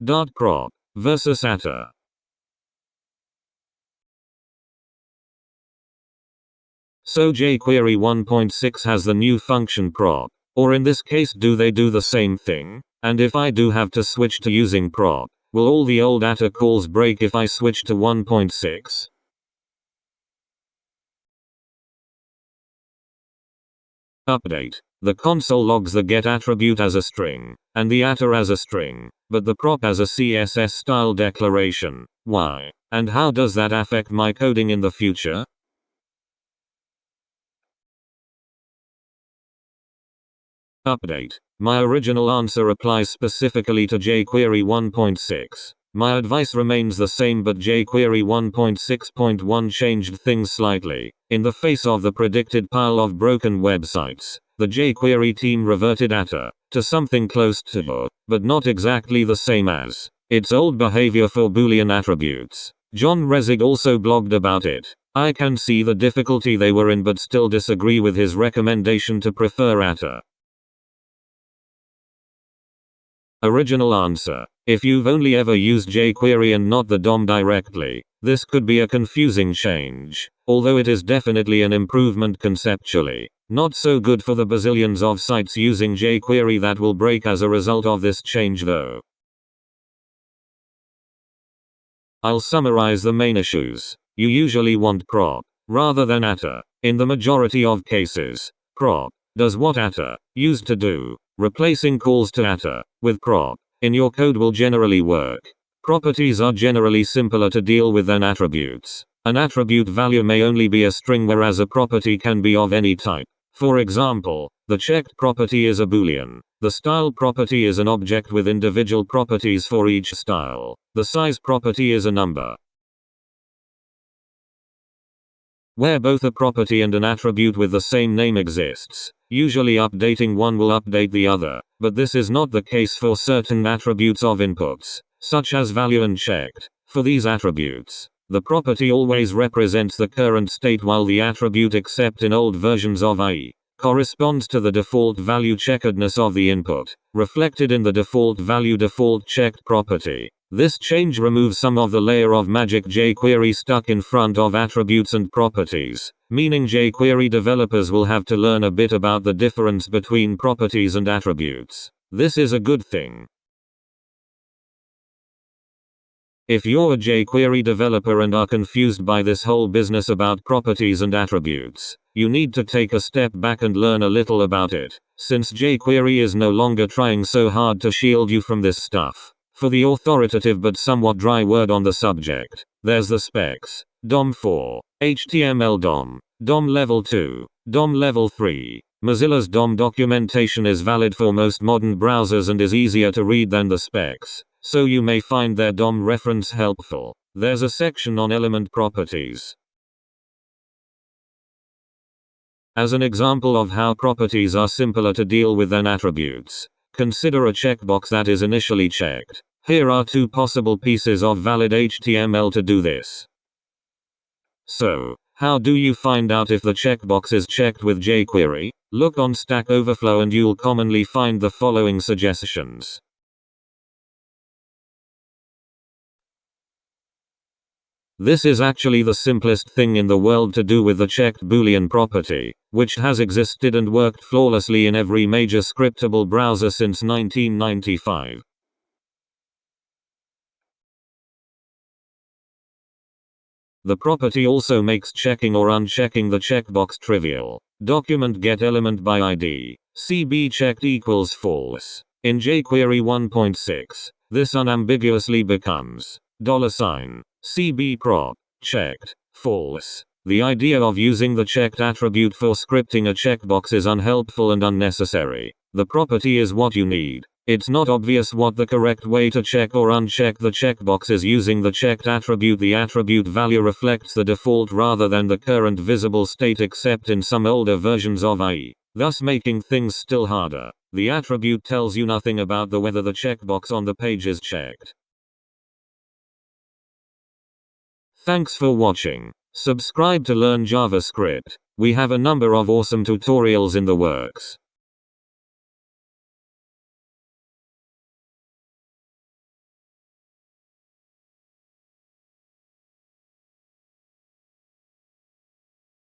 Prop versus attr. So jQuery 1.6 has the new function prop, or in this case do they do the same thing? And if I do have to switch to using prop, will all the old attr calls break if I switch to 1.6? Update. The console logs the get attribute as a string, and the attr as a string, but the prop as a CSS style declaration. Why? And how does that affect my coding in the future? Update. My original answer applies specifically to jQuery 1.6. My advice remains the same, but jQuery 1.6.1 changed things slightly. In the face of the predicted pile of broken websites, the jQuery team reverted attr to something close to, but not exactly the same as, its old behavior for Boolean attributes. John Resig also blogged about it. I can see the difficulty they were in, but still disagree with his recommendation to prefer attr. Original answer. If you've only ever used jQuery and not the DOM directly, this could be a confusing change, although it is definitely an improvement conceptually. Not so good for the bazillions of sites using jQuery that will break as a result of this change though. I'll summarize the main issues. You usually want prop rather than attr. In the majority of cases, prop does what attr used to do. Replacing calls to attr with prop in your code will generally work. Properties are generally simpler to deal with than attributes. An attribute value may only be a string, whereas a property can be of any type. For example, the checked property is a Boolean. The style property is an object with individual properties for each style. The size property is a number. Where both a property and an attribute with the same name exists, usually updating one will update the other, but this is not the case for certain attributes of inputs, such as value and checked. For these attributes, the property always represents the current state, while the attribute, except in old versions of IE, corresponds to the default value checkedness of the input, reflected in the default value default checked property. This change removes some of the layer of magic jQuery stuck in front of attributes and properties, meaning jQuery developers will have to learn a bit about the difference between properties and attributes. This is a good thing. If you're a jQuery developer and are confused by this whole business about properties and attributes, you need to take a step back and learn a little about it, since jQuery is no longer trying so hard to shield you from this stuff. For the authoritative but somewhat dry word on the subject, there's the specs. DOM 4, HTML DOM, DOM Level 2, DOM Level 3. Mozilla's DOM documentation is valid for most modern browsers and is easier to read than the specs, so you may find their DOM reference helpful. There's a section on element properties. As an example of how properties are simpler to deal with than attributes, consider a checkbox that is initially checked. Here are two possible pieces of valid HTML to do this. So, how do you find out if the checkbox is checked with jQuery? Look on Stack Overflow and you'll commonly find the following suggestions. This is actually the simplest thing in the world to do with the checked Boolean property, which has existed and worked flawlessly in every major scriptable browser since 1995. The property also makes checking or unchecking the checkbox trivial. Document get element by ID. CB checked equals false. In jQuery 1.6, this unambiguously becomes $CB prop checked false. The idea of using the checked attribute for scripting a checkbox is unhelpful and unnecessary. The property is what you need. It's not obvious what the correct way to check or uncheck the checkbox is using the checked attribute. The attribute value reflects the default rather than the current visible state, except in some older versions of IE, thus making things still harder. The attribute tells you nothing about whether the checkbox on the page is checked. Thanks for watching. Subscribe to learn JavaScript. We have a number of awesome tutorials in the works.